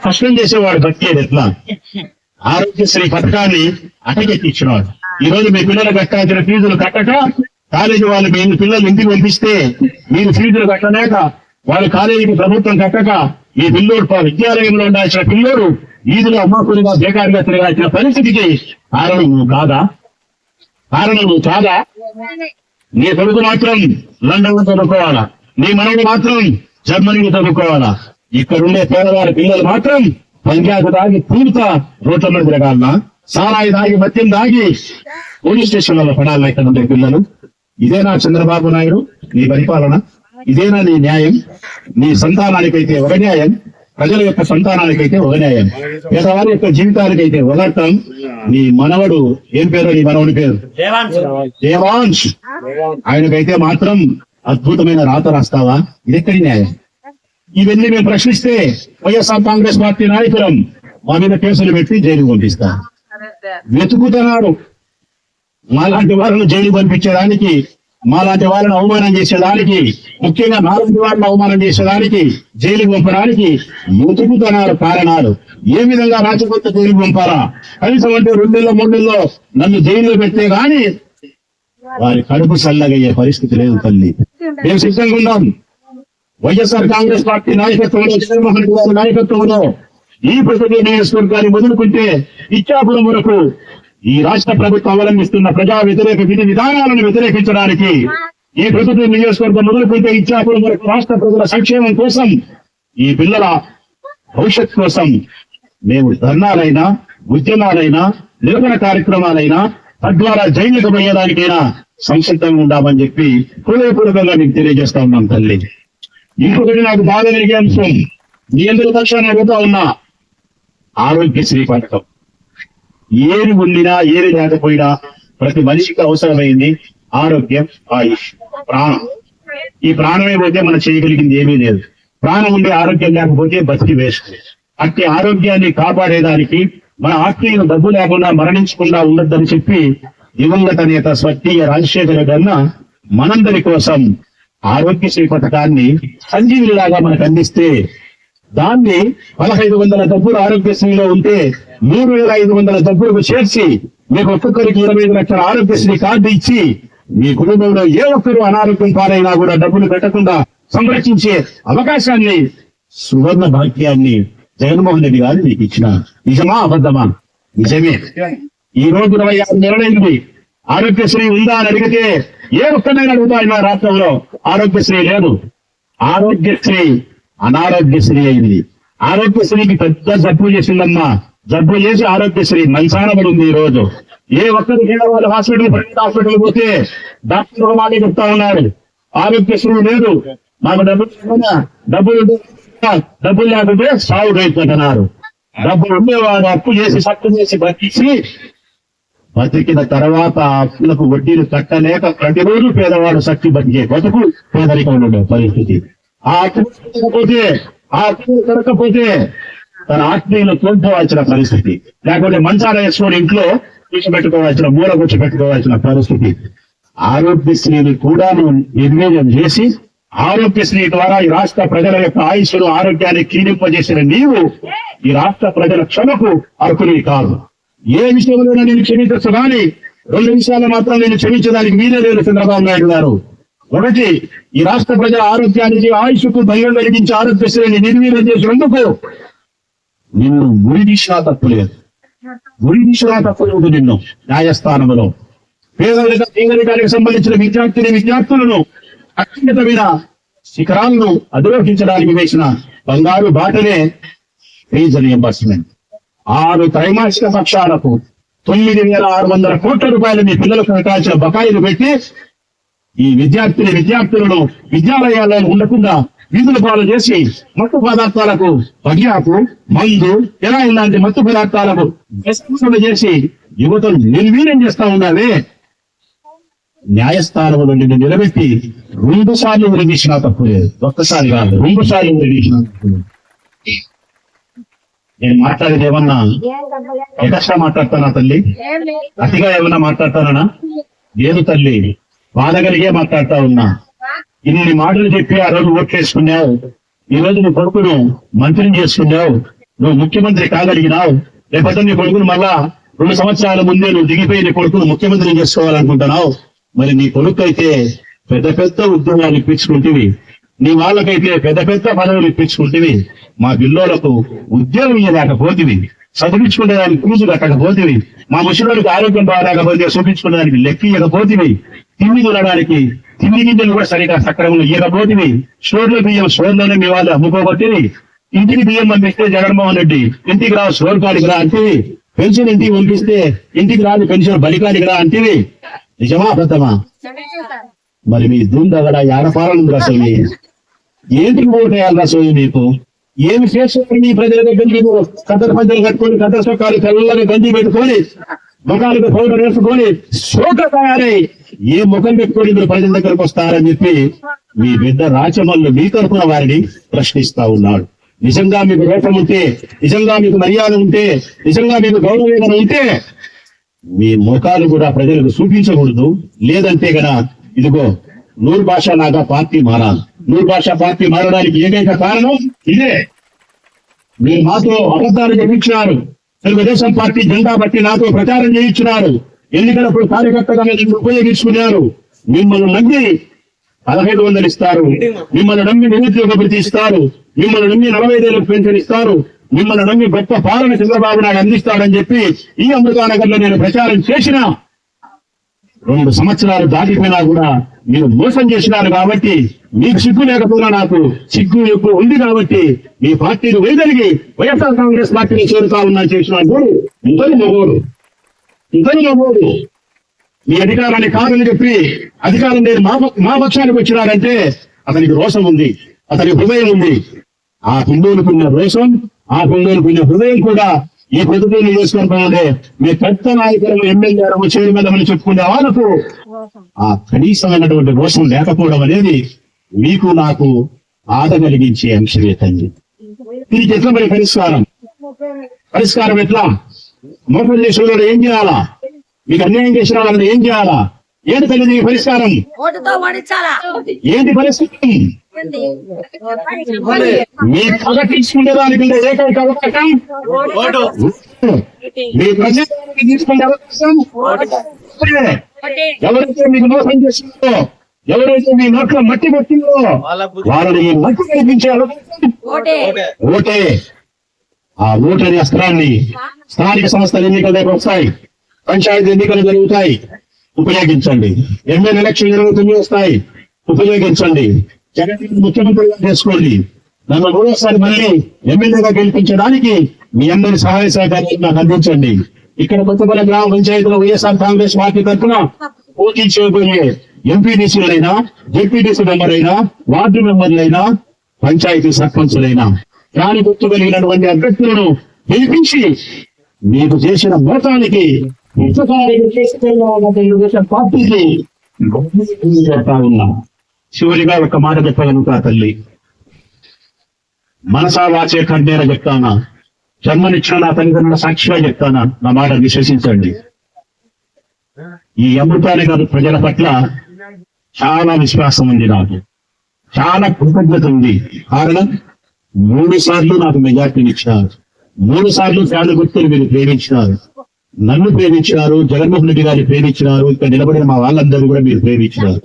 కష్టం చేసేవాడు బతికేది ఎట్లా? ఆరోగ్యశ్రీ పథకాన్ని అటకెక్కించినాడు. ఈ రోజు మీ పిల్లలు కట్టాల్సిన ఫీజులు కట్టక, కాలేజీ వాళ్ళు మీ పిల్లలు ఇంటికి పంపిస్తే మీరు ఫీజులు కట్టలేక, వాళ్ళ కాలేజీకి ప్రభుత్వం కట్టక, ఈ పిల్లోడు విద్యాలయంలో ఉండాల్సిన పిల్లోడు ఈదులో అమ్మాకుడిగా బేకారుగా తిరగాల్సిన పరిస్థితికి కారణం నువ్వు కాదా? నీ కొడుకు మాత్రం లండన్ లో చదువుకోవాలా, నీ మనవుడు మాత్రం జర్మనీలో చదువుకోవాలా, ఇక్కడుండే పేదవారి పిల్లలు మాత్రం పంజాబ్ దాగి పూర్త రోడ్ల తిరగాలనా? సారాయి దాగి మద్యం దాగి పోలీస్ స్టేషన్లలో పడాలన్నా ఇక్కడ ఉండే పిల్లలు? ఇదేనా చంద్రబాబు నాయుడు నీ పరిపాలన? ఇదేనా నీ న్యాయం? నీ సంతానానికైతే ఒక న్యాయం, ప్రజల యొక్క సంతానానికైతే ఒక న్యాయం, పేదవారి యొక్క జీవితానికైతే ఒకటం. నీ మనవడు ఏం పేరు? నీ మనవడి పేరు దేవాంశ్. ఆయనకైతే మాత్రం అద్భుతమైన రాత రాస్తావా? ఇదెక్కడి న్యాయం? ఇవన్నీ మేము ప్రశ్నిస్తే వైఎస్ఆర్ కాంగ్రెస్ పార్టీ నాయకులం మా మీద కేసులు పెట్టి జైలుకు పంపిస్తా. వెతుకుతున్నాడు మాలాంటి వాళ్ళను జైలు పంపించేదానికి, మాలాంటి వాళ్ళని అవమానం చేసేదానికి, ముఖ్యంగా నాలాంటి వాళ్ళని అవమానం చేసేదానికి, జైలుకు పంపడానికి వెతుకుతున్నారు కారణాలు. ఏ విధంగా రాజకొత్త జైలుకు పంపారా? కనీసం అంటే 2 నెలల్లో 3 నెలల్లో నన్ను జైల్లో పెడితే గాని వారి కడుపు చల్లగయ్యే పరిస్థితి లేదు తల్లి. మేము సిద్ధంగా ఉన్నాం. వైఎస్ఆర్ కాంగ్రెస్ పార్టీ నాయకత్వంలో, జగన్మోహన్ రెడ్డి గారి నాయకత్వంలో ఈ ప్రతి నియోజకవర్గాన్ని మొదలుకుంటే ఇచ్చాపురం వరకు ఈ రాష్ట్ర ప్రభుత్వం అవలంబిస్తున్న ప్రజా వ్యతిరేక విధి విధానాలను వ్యతిరేకించడానికి, ఈ ప్రభుత్వ నియోజకవర్గం మొదలుకుంటే ఇచ్చాపురం వరకు రాష్ట్ర ప్రజల సంక్షేమం కోసం, ఈ పిల్లల భవిష్యత్ కోసం మేము ధర్నాలైనా, ఉద్యమాలైనా, నిరసన కార్యక్రమాలైనా, తద్వారా జైలుకు పోయేదానికైనా సంసిద్ధంగా ఉండామని చెప్పి హృదయపూర్వకంగా మీకు తెలియజేస్తా ఉన్నాం తల్లి. ఇంకొకటి నాకు బాగా జరిగే అంశం, మీ అందరి పక్షాన్ని అడుగుతా ఉన్నా, ఆరోగ్యశ్రీ పథకం. ఏది ఉండినా ఏది లేకపోయినా ప్రతి మనిషికి అవసరమైంది ఆరోగ్యం, ఆయుష్, ప్రాణం. ఈ ప్రాణమే పోతే మనం చేయగలిగింది ఏమీ లేదు. ప్రాణం ఉండే ఆరోగ్యం లేకపోతే బతికి వేస్ట్. అట్టి ఆరోగ్యాన్ని కాపాడేదానికి మన ఆత్మీయులు డబ్బు లేకుండా మరణించకుండా ఉండొద్దని చెప్పి దివంగత నేత స్వర్గీయ రాజశేఖర గన్న మనందరి కోసం ఆరోగ్యశ్రీ పథకాన్ని సంజీవిలాగా మనకు అందిస్తే, దాన్ని 1,500 డబ్బులు ఆరోగ్యశ్రీలో ఉంటే 3,500 డబ్బులకు చేర్చి మీకు ఒక్కొక్కరికి 25 లక్షల ఆరోగ్యశ్రీ కార్డు ఇచ్చి మీ కుటుంబంలో ఏ ఒక్కరు అనారోగ్యం పాలైనా కూడా డబ్బులు పెట్టకుండా సంరక్షించే అవకాశాన్ని, సువర్ణ భాగ్యాన్ని జగన్మోహన్ రెడ్డి గారు మీకు ఇచ్చిన. నిజమా అబద్ధమా? నిజమే. ఈ రోజు 26 నెలలైంది. ఆరోగ్యశ్రీ ఉందా అని అడిగితే ఏ ఒక్కడైనా అడుగుతా నా రాష్ట్రంలో ఆరోగ్యశ్రీ లేదు. ఆరోగ్యశ్రీ అనారోగ్యశ్రీ అయింది. ఆరోగ్యశ్రీకి పెద్ద జబ్బు చేసిందమ్మా. జబ్బు చేసి ఆరోగ్యశ్రీ మంచానబడి ఉంది. ఈ రోజు ఏ ఒక్కరు వాళ్ళు హాస్పిటల్, ప్రైవేట్ హాస్పిటల్ పోతే డాక్టర్ వాళ్ళే చెప్తా ఉన్నారు ఆరోగ్యశ్రీ లేదు, మాకు డబ్బులు లేకపోతే సాగు రైతున్నారు. డబ్బులు ఉండేవాడు అప్పు చేసి సత్తు చేసి బతికి బతికిన తర్వాత అప్పులకు వడ్డీలు కట్టలేక ప్రతిరోజు పేదవాడు సత్తి బతికే బతుకు పేదరికంలో ఉండే పరిస్థితి. ఆ అప్పు కట్టకపోతే తన ఆత్మీయులు కోల్పోవాల్సిన పరిస్థితి, లేకపోతే మంచాల వేసుకొని ఇంట్లో కూర్చోబెట్టుకోవాల్సిన, మూల కూర్చోబెట్టుకోవాల్సిన పరిస్థితి. ఆరోగ్యశ్రీని కూడా నిర్ణయం చేసి ఆరోగ్యశ్రీ ద్వారా ఈ రాష్ట్ర ప్రజల యొక్క ఆయుష్ను, ఆరోగ్యాన్ని క్షీణింపజేసిన నీవు ఈ రాష్ట్ర ప్రజల క్షమకు అర్హుని కాదు. ఏ విషయంలో నేను క్షమించచ్చు కానీ 2 విషయాలు మాత్రం నేను క్షమించడానికి మీరే లేదు చంద్రబాబు నాయుడు గారు. ఒకటి, ఈ రాష్ట్ర ప్రజల ఆరోగ్యానికి ఆయుష్కు భయం కలిగించి ఆరోగ్యశ్రేణి నిర్వీర్యం చేసినందుకు నిన్ను గురి తీసినా తప్పులేదు. గురి తీసినా తప్పులేదు నిన్ను న్యాయస్థానంలో. పేదరికానికి సంబంధించిన విద్యార్థులను అత్యున్నతమైన శిఖరాలను అధిరోహించడానికి వేసిన బంగారు బాటనే ఫీజు రియంబర్స్మెంట్. 6 త్రైమాసిక పక్షాలకు 9,600 కోట్ల రూపాయలు మీ పిల్లలకు కట్టాల్సిన బకాయిలు పెట్టి ఈ విద్యార్థులను విద్యాలయాలను ఉండకుండా వీధుల పాలు చేసి మత్తు పదార్థాలకు పగ్యాపు మందు ఎలా ఇలాంటి మత్తు పదార్థాలకు వ్యసనం చేసి యువతను నిర్వీర్యం చేస్తా ఉన్నావే. న్యాయస్థానంలో నిన్ను నిలబెట్టి 2 సార్లు ఉరిదీసినా తప్పు లేదు. ఒక్కసారి కాదు, 2 సార్లు ఉరిదీసినా తప్పు లేదు. నేను మాట్లాడేది ఏమన్నా ఎక్స్ట్రా మాట్లాడతానా తల్లి? అతిగా ఏమన్నా మాట్లాడతానా? లేదు తల్లి, బాధగలిగే మాట్లాడతా ఉన్నా. ఇన్ని మాటలు చెప్పి ఆ రోజు ఓట్లేసుకున్నావు. ఈ రోజు నీ కొడుకును మంత్రిని చేసుకున్నావు. నువ్వు ముఖ్యమంత్రి కాగలిగినావు. లేకపోతే నీ కొడుకును మళ్ళా 2 సంవత్సరాల ముందే నువ్వు దిగిపోయి నీ కొడుకును ముఖ్యమంత్రిని చేసుకోవాలనుకుంటున్నావు. మరి నీ కొడుకు అయితే పెద్ద పెద్ద ఉద్యోగాలు ఇప్పించుకుంటేవి, నీ వాళ్ళకైతే పెద్ద పెద్ద పదవులు ఇప్పించుకుంటేవి, మా పిల్లోలకు ఉద్యోగం ఇవ్వలేకపోతేవి, చదివించుకునేదానికి ఫీజు కట్టకపోతేవి, మా ముసలికి ఆరోగ్యం బాగాలేకపోతే చూపించుకునేదానికి లెక్క ఇవ్వకపోతేవి, తిండి తినడానికి తిండి గింజలు కూడా సరిగా సక్రమంగా ఇవ్వకపోతేవి, స్టోర్లో బియ్యం స్టోర్లోనే మీ వాళ్ళు అమ్ముకోబట్టివి, ఇంటికి బియ్యం పంపిస్తే జగన్మోహన్ రెడ్డి ఇంటికి రా స్టోర్ కాడికి రా అంటేవి, పెన్షన్ ఇంటికి పంపిస్తే ఇంటికి రాదు పెన్షన్ బలికాడికి రా అంటేవి. నిజమా అబద్ధమా? మరి మీ దుందగడ యాడపాలను అసలు ఏంటికి ఓటేయాలి అసలు? మీకు ఏమి చేస్తారు? మీ ప్రజల దగ్గరికి కద్దరు పంచలు కట్టుకొని కద్దరు చొక్కాలు తెల్లగా గంజి పెట్టుకొని ముఖాలకు పౌడర్ వేసుకొని సోక తయారై ఏ ముఖం పెట్టుకొని మీరు ప్రజల దగ్గరకు వస్తారని చెప్పి మీ బిడ్డ రాచమల్లు మీ తరపున వారిని ప్రశ్నిస్తా ఉన్నాడు. నిజంగా మీకు రోషం ఉంటే, నిజంగా మీకు మర్యాద ఉంటే, నిజంగా మీకు గౌరవం ఉంటే మీ ముఖాలు కూడా ప్రజలకు చూపించకూడదు. లేదంటే గన ఇదిగో నూరు భాష లాగా పార్టీ మారాలి. నూరు భాష పార్టీ మారడానికి ఏకైక కారణం ఇదే. మీరు మాతో అబద్ధాలు చెప్పించినారు. తెలుగుదేశం పార్టీ జెండా బట్టి నాతో ప్రచారం చేయించినారు. ఎన్నికలప్పుడు కార్యకర్తగా ఉపయోగించుకున్నారు. మిమ్మల్ని నమ్మి 1,500 ఇస్తారు, మిమ్మల్ని నమ్మి నిరుద్యోగ భృతి ఇస్తారు, మిమ్మల్ని నమ్మి 45,000 పెన్షన్ ఇస్తారు, మిమ్మల్ని నమ్మి గొప్ప పాలన చంద్రబాబు నాయుడు అందిస్తాడని చెప్పి ఈ అమృతానగర్ లో నేను ప్రచారం చేసిన 2 సంవత్సరాలు దాటిపోయినా కూడా మీరు మోసం చేసినారు. కాబట్టి మీకు సిగ్గు లేకపోయినా నాకు సిగ్గు ఎక్కువ ఉంది. కాబట్టి మీ పార్టీని వేయగలిగి వైఎస్ఆర్ కాంగ్రెస్ పార్టీని చేరుతా ఉన్నా చేసినాడు ఇంతని నవ్వుడు. మీ అధికారాన్ని కాదని చెప్పి అధికారం నేను మా పక్షానికి వచ్చినాడంటే అతనికి రోషం ఉంది, అతనికి హృదయం ఉంది. ఆ హిందువులకున్న రోషం, ఆ హిందువులకున్న హృదయం కూడా ఈ ప్రభుత్వం చేసుకొని పోతే మీ పెద్ద నాయకులు ఎమ్మెల్యేలు చైర్మన్ చెప్పుకునే వాళ్ళకు ఆ కనీసమైనటువంటి రోషం లేకపోవడం అనేది మీకు నాకు బాధ కలిగించే అంశమే తండ్రి. దీనికి ఎట్లా మరి పరిష్కారం ఎట్లా? మోసం చేసిన వాళ్ళు ఏం చేయాలా? మీకు అన్యాయం చేసిన వాళ్ళని ఏం చేయాలా? ఏంటి తల్లి పరిష్కారం? ఏంటి పరిస్థితి? మీ పగ తీసుకునే దానికి ఏకైక అవకాశం మీ ప్రజానికి తీసుకునే అవకాశం. ఎవరైతే మీకు మోసం చేసిందో, ఎవరైతే మీ నోట్లో మట్టి పెట్టిందో వాళ్ళని మట్టి కనిపించే అవకాశం ఓటే. ఆ ఓటు అనే అస్త్రాన్ని స్థానిక సంస్థల ఎన్నికల దగ్గర వస్తాయి, పంచాయతీ ఎన్నికలు జరుగుతాయి, ఉపయోగించండి. ఎమ్మెల్యే ఎలక్షన్ జరుగుతుంది, వస్తాయి, ఉపయోగించండి. జగన్ ముఖ్యమంత్రిగా చేసుకోండి. నన్ను 3వసారి మళ్ళీ ఎమ్మెల్యేగా గెలిపించడానికి మీ అందరి సహాయ సహకారాలు నాకు అందించండి. ఇక్కడ కొత్తపల్లి గ్రామ పంచాయతీలో వైఎస్ఆర్ కాంగ్రెస్ పార్టీ తరఫున పోటీ చేయబోయే ఎంపీడీసీలైనా, జెడ్పీటీసీ మెంబర్ అయినా, వార్డు మెంబర్లైనా, పంచాయతీ సర్పంచులైనా ప్రాణి గుర్తు కలిగినటువంటి అభ్యర్థులను గెలిపించి మీకు చేసిన మోసానికి పార్టీకి చెప్తా ఉన్నా. చివరిగా ఒక మాట చెప్పగలుగుతా తల్లి, మనసా వాచే కంటేనా చెప్తానా, జన్మనిచ్చిన నా తల్లిదండ్రుల సాక్షిగా చెప్తానా, నా మాట విశ్వసించండి. ఈ అమృతానగర్ ప్రజల పట్ల చాలా విశ్వాసం ఉంది, నాకు చాలా కృతజ్ఞత ఉంది. కారణం 3 సార్లు నాకు మెజార్టీని ఇచ్చినారు, 3 సార్లు ఫ్యాన్ గుర్తులు మీరు ప్రేమించినారు, నన్ను ప్రేమించినారు, జగన్మోహన్ రెడ్డి గారిని ప్రేమించినారు, ఇక్కడ నిలబడిన మా వాళ్ళందరూ కూడా మీరు ప్రేమించినారు.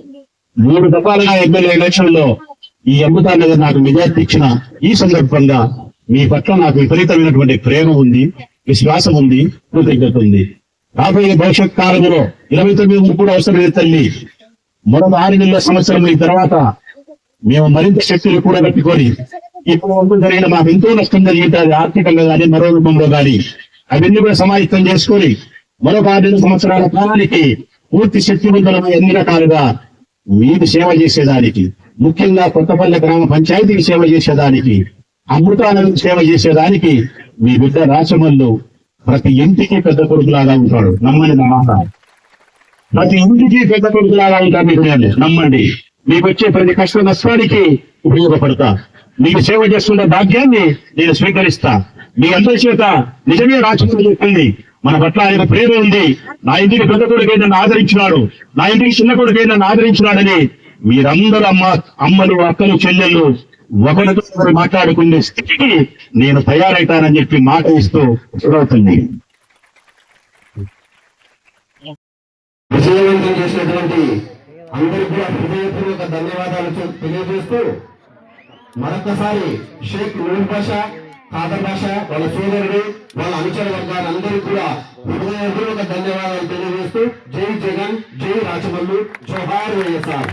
3 దఫాలుగా ఎమ్మెల్యే ఎలక్షన్ లో ఈ అమృతా నగర్ నాకు మెజార్టీ ఇచ్చిన ఈ సందర్భంగా మీ పట్ల నాకు విపరీతమైనటువంటి ప్రేమ ఉంది, విశ్వాసం ఉంది, కృతజ్ఞత ఉంది. రాబోయే భవిష్యత్ కాలంలో 29 కూడా అవసరమైన తల్లి మరొక 6 నెలల సంవత్సరం ఈ తర్వాత మేము మరింత శక్తులు కూడా కట్టుకొని ఇప్పుడు వరకు జరిగిన మాకు ఎంతో నష్టం జరిగింది, ఆర్థికంగా కానీ మరో రూపంలో కానీ అవన్నీ కూడా సమాయత్తం చేసుకొని మరొక 6 సంవత్సరాల కాలానికి పూర్తి శక్తివంతులమై అన్ని రకాలుగా మీకు సేవ చేసేదానికి, ముఖ్యంగా కొత్తపల్లి గ్రామ పంచాయతీకి సేవ చేసేదానికి, అమృతానగర్ సేవ చేసేదానికి మీ బిడ్డ రాచమల్లు ప్రతి ఇంటికి పెద్ద కొడుకులాగా ఉంటాడు. నమ్మండి నా మాట. ప్రతి ఇంటికి పెద్ద కొడుకులాగా ఉంటాడు మీకు. నేను నమ్మండి. మీకు వచ్చే ప్రతి కష్ట నష్టానికి ఉపయోగపడతా. మీకు సేవ చేస్తున్న భాగ్యాన్ని నేను స్వీకరిస్తా. మీ అందరి చేత నిజమే రాచమల్లు చెప్పింది, మన పట్ల ఆయన ప్రేమ ఉంది. నా ఇంటికి పెద్ద కొడుకే నన్ను ఆదరించినాడు, నా ఇంటికి చిన్న కొడుకే నన్ను ఆదరించినాడని మీరందరూ అమ్మలు, అక్కలు, చెల్లెళ్ళు ఒకరితో మాట్లాడుకునే స్థితికి నేను తయారైతానని చెప్పి మాట ఇస్తూ అవుతుంది. విజయవంతం చేసినటువంటి అందరికీ కూడా హృదయపూర్వక ధన్యవాదాలు తెలియజేస్తూ మరొకసారి షేక్ నూర్ బాషా, ఖాదర్ బాషా, వాళ్ళ సోదరుడు, వాళ్ళ అనుచర వర్గాలు అందరికీ కూడా హృదయపూర్వక ధన్యవాదాలు తెలియజేస్తూ జై జగన్, జై రాచమల్లు, జోహార్ వైఎస్ఆర్.